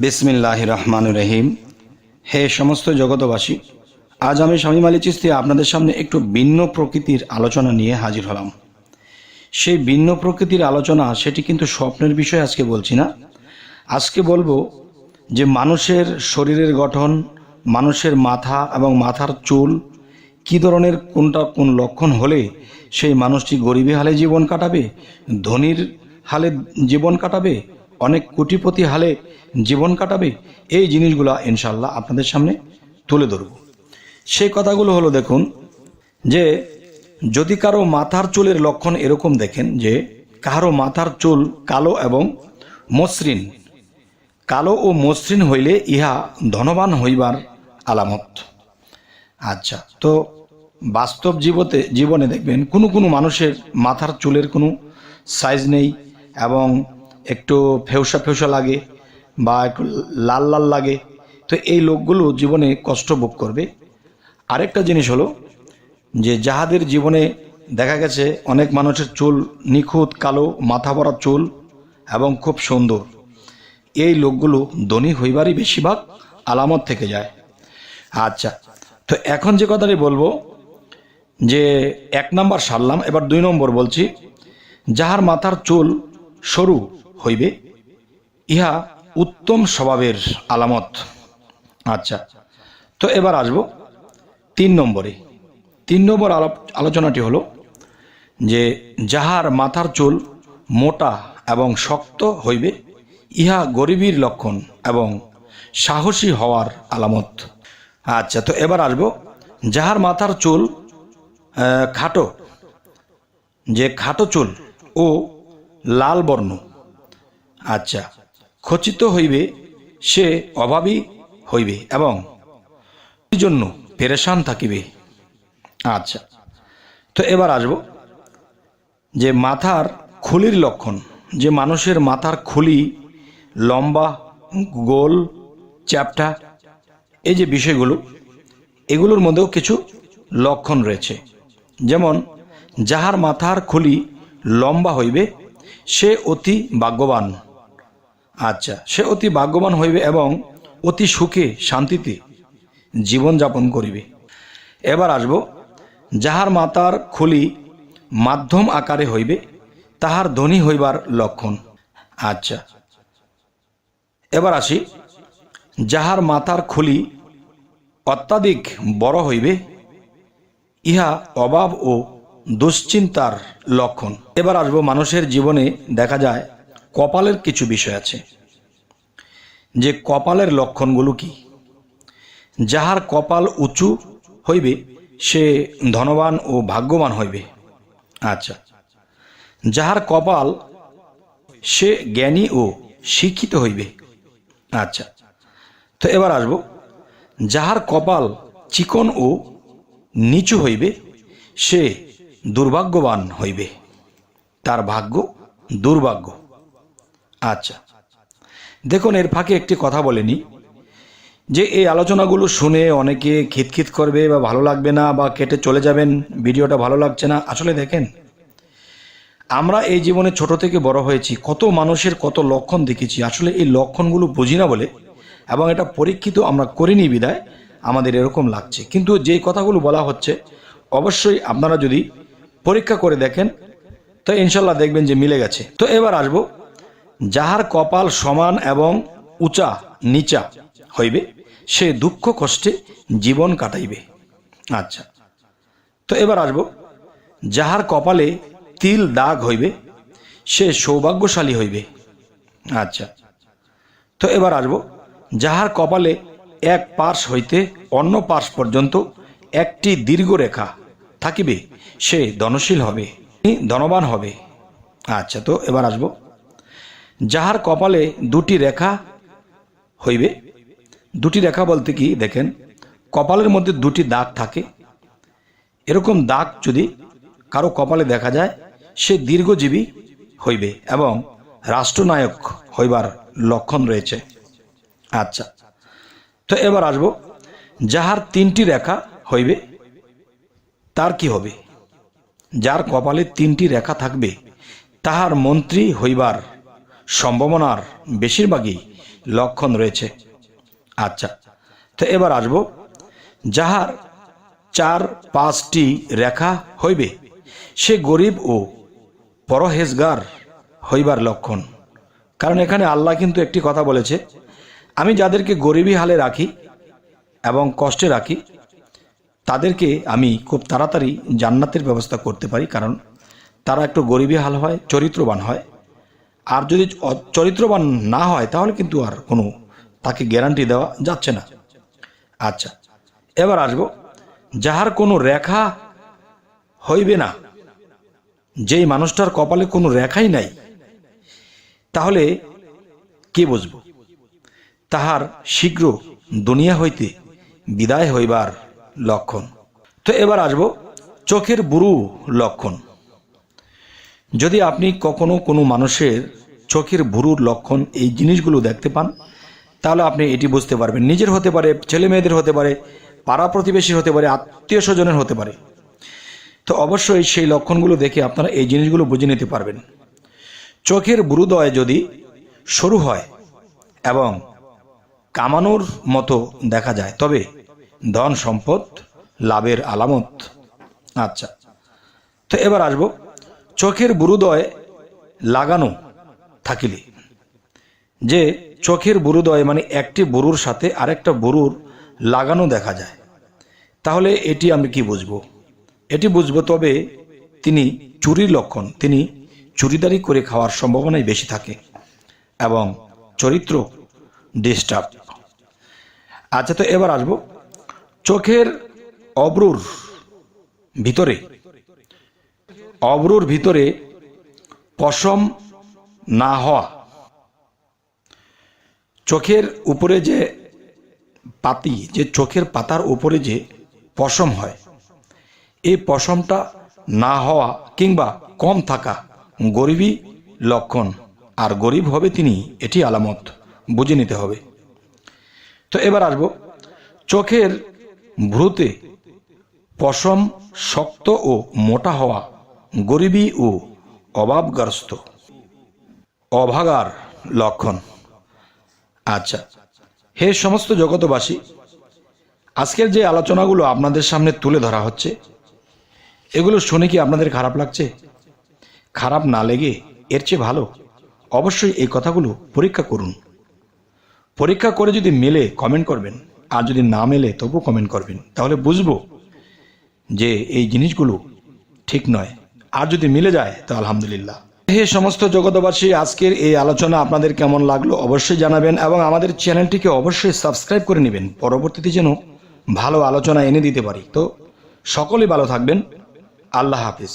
বিসমিল্লাহির রহমানির রহিম। হে সমস্ত জগতবাসী, আজ আমি শামীম আলী চিশতি আপনাদের সামনে একটু ভিন্ন প্রকৃতির আলোচনা নিয়ে হাজির হলাম। সেই ভিন্ন প্রকৃতির আলোচনা, সেটি কিন্তু স্বপ্নের বিষয় আজকে বলছি না। আজকে বলবো যে মানুষের শরীরের গঠন, মানুষের মাথা এবং মাথার চুল কী ধরনের, কোন লক্ষণ হলে সেই মানুষটি গরিবী হালে জীবন কাটাবে, ধনীর হালে জীবন কাটাবে, অনেক কোটিপতি হালে জীবন কাটাবে, এই জিনিসগুলো ইনশাল্লাহ আপনাদের সামনে তুলে ধরব। সেই কথাগুলো হলো, দেখুন যে যদি কারো মাথার চুলের লক্ষণ এরকম দেখেন যে কারো মাথার চুল কালো এবং মসৃণ, কালো ও মসৃণ হইলে ইহা ধনবান হইবার আলামত। আচ্ছা, তো বাস্তব জীবনে দেখবেন কোনো মানুষের মাথার চুলের কোনো সাইজ নেই এবং একটু ফেউসা ফেউসা লাগে বা একটু লাল লাল লাগে, তো এই লোকগুলো জীবনে কষ্ট ভোগ করবে। আরেকটা জিনিস হলো যে যাহাদের জীবনে দেখা গেছে অনেক মানুষের চুল নিখুঁত কালো, মাথা ভরা চুল এবং খুব সুন্দর, এই লোকগুলো ধনী হইবারই বেশিরভাগ আলামত থেকে যায়। আচ্ছা, তো এখন যে কথাটি বলবো যে 1 নম্বর সারলাম, এবার 2 নম্বর বলছি। যাহার মাথার চুল সরু হইবে ইহা উত্তম স্বভাবের আলামত। আচ্ছা, তো এবার আসবো 3 নম্বরে। 3 নম্বর আলোচনাটি হলো যে যাহার মাথার চুল মোটা এবং শক্ত হইবে ইহা গরিবীর লক্ষণ এবং সাহসী হওয়ার আলামত। আচ্ছা, তো এবার আসবো যাহার মাথার চুল খাটো, যে খাটো চুল ও লাল বর্ণ, আচ্ছা, খচিত হইবে সে অভাবী হইবে এবং জন্য পেরেশান থাকিবে। আচ্ছা, তো এবার আসবো যে মাথার খুলির লক্ষণ, যে মানুষের মাথার খুলি লম্বা, গোল, চ্যাপ্টা, এই যে বিষয়গুলো, এগুলোর মধ্যেও কিছু লক্ষণ রয়েছে। যেমন যাহার মাথার খুলি লম্বা হইবে সে অতি ভাগ্যবান। আচ্ছা, সে অতি ভাগ্যবান হইবে এবং অতি সুখে শান্তিতে জীবনযাপন করিবে। এবার আসব যাহার মাথার খুলি মাধ্যম আকারে হইবে তাহার ধনী হইবার লক্ষণ। আচ্ছা, এবার আসি যাহার মাথার খুলি অত্যাধিক বড় হইবে ইহা অভাব ও দুশ্চিন্তার লক্ষণ। এবার আসবো মানুষের জীবনে দেখা যায় কপালের কিছু বিষয় আছে, যে কপালের লক্ষণগুলো কি। যাহার কপাল উঁচু হইবে সে ধনবান ও ভাগ্যবান হইবে। আচ্ছা, যাহার কপাল সে জ্ঞানী ও শিক্ষিত হইবে। আচ্ছা, তো এবার আসবো যাহার কপাল চিকন ও নিচু হইবে সে দুর্ভাগ্যবান হইবে, তার ভাগ্য দুর্ভাগ্য। আচ্ছা, দেখুন এর ফাঁকে একটি কথা বলেনি, যে এই আলোচনাগুলো শুনে অনেকে খিতখিত করবে বা ভালো লাগবে না বা কেটে চলে যাবেন, ভিডিওটা ভালো লাগছে না। আসলে দেখেন, আমরা এই জীবনে ছোট থেকে বড় হয়েছি, কত মানুষের কত লক্ষণ দেখেছি, আসলে এই লক্ষণগুলো বুঝি না বলে এবং এটা পরীক্ষিত আমরা করিনি বিদায় আমাদের এরকম লাগছে। কিন্তু যেই কথাগুলো বলা হচ্ছে অবশ্যই আপনারা যদি পরীক্ষা করে দেখেন তো ইনশাল্লাহ দেখবেন যে মিলে গেছে। তো এবার আসবো যাহার কপাল সমান এবং উঁচা নিচা হইবে সে দুঃখ কষ্টে জীবন কাটাইবে। আচ্ছা, তো এবার আসবো যাহার কপালে তিল দাগ হইবে সে সৌভাগ্যশালী হইবে। আচ্ছা, তো এবার আসবো যাহার কপালে এক পাশ হইতে অন্য পাশ পর্যন্ত একটি দীর্ঘ রেখা থাকিবে সে ধনশীল হবে, ধনবান হবে। আচ্ছা, তো এবার আসবো যাহার কপালে দুটি রেখা হইবে, দুটি রেখা বলতে কি, দেখেন কপালের মধ্যে দুটি দাগ থাকে, এরকম দাগ যদি কারো কপালে দেখা যায় সে দীর্ঘজীবী হইবে এবং রাষ্ট্রনায়ক হইবার লক্ষণ রয়েছে। আচ্ছা, তো এবার আসবো যাহার 3টি রেখা হইবে তার কি হবে। যার কপালে 3টি রেখা থাকবে তাহার মন্ত্রী হইবার সম্ভাবনার বেশিরভাগই লক্ষণ রয়েছে। আচ্ছা, তো এবার আসব, যাহার 4-5টি রেখা হইবে সে গরিব ও পরহেজগার হইবার লক্ষণ। কারণ এখানে আল্লাহ কিন্তু একটি কথা বলেছে, আমি যাদেরকে গরিবী হালে রাখি এবং কষ্টে রাখি তাদেরকে আমি খুব তাড়াতাড়ি জান্নাতের ব্যবস্থা করতে পারি, কারণ তারা একটু গরিবী হাল হয়, চরিত্রবান হয়। আর যদি চরিত্রবান না হয় তাহলে কিন্তু আর কোনো তাকে গ্যারান্টি দেওয়া যাচ্ছে না। আচ্ছা, এবার আসব, যাহার কোনো রেখা হইবে না, যেই মানুষটার কপালে কোনো রেখাই নাই, তাহলে কি বুঝব? তাহার শীঘ্র দুনিয়া হইতে বিদায় হইবার লক্ষণ। তো এবার আসব, চোখের বুরু লক্ষণ। যদি আপনি কখনো কোনো মানুষের চোখের বুরুর লক্ষণ এই জিনিসগুলো দেখতে পান, তাহলে আপনি এটি বুঝতে পারবেন। নিজের হতে পারে, ছেলে মেয়েদের হতে পারে, পাড়া প্রতিবেশীর হতে পারে, আত্মীয় স্বজনের হতে পারে। তো অবশ্যই সেই লক্ষণগুলো দেখে আপনারা এই জিনিসগুলো বুঝে নিতে পারবেন। চোখের বুরুদয় যদি সরু হয় এবং কামানোর মতো দেখা যায় তবে ধন সম্পদ লাভের আলামত। আচ্ছা, তো এবার আসব, চোখের বুরুদয় লাগানো থাকিলে, যে চোখের বুরুদয় মানে একটি বুরুর সাথে আরেকটা বুরুর লাগানো দেখা যায়, তাহলে এটি আমি কি বুঝবো? এটি বুঝবো তবে তিনি চুরির লক্ষণ, তিনি চুরিদারি করে খাওয়ার সম্ভাবনাই বেশি থাকে এবং চরিত্র ডিস্টার্ব। আচ্ছা, তো এবার আসব, চোখের অব্রুর ভিতরে পশম না হওয়া। চোখের উপরে যে পাতি, যে চোখের পাতার উপরে যে পশম হয়, এই পশমটা না হওয়া কিংবা কম থাকা গরিবী লক্ষণ। আর গরিব হবে তিনি, এটি আলামত, বুঝে নিতে হবে। তো এবার আসব, চোখের ভ্রুতে পশম শক্ত ও মোটা হওয়া গরিবী ও অভাগার লক্ষণ। আচ্ছা, হে সমস্ত জগতবাসী, আজকের যে আলোচনাগুলো আপনাদের সামনে তুলে ধরা হচ্ছে, এগুলো শুনে কি আপনাদের খারাপ লাগছে? খারাপ না লেগে এর চেয়ে ভালো অবশ্যই এই কথাগুলো পরীক্ষা করুন। পরীক্ষা করে যদি মেলে কমেন্ট করবেন, আর যদি না মেলে তবু কমেন্ট করবেন, তাহলে বুঝবো যে এই জিনিসগুলো ঠিক নয়। আর যদি মিলে যায় তো আলহামদুলিল্লাহ। হে সমস্ত জগতবাসী, আজকের এই আলোচনা আপনাদের কেমন লাগলো অবশ্যই জানাবেন এবং আমাদের চ্যানেলটিকে অবশ্যই সাবস্ক্রাইব করে নেবেন, পরবর্তীতে যেন ভালো আলোচনা এনে দিতে পারি। তো সকলেই ভালো থাকবেন। আল্লাহ হাফিজ।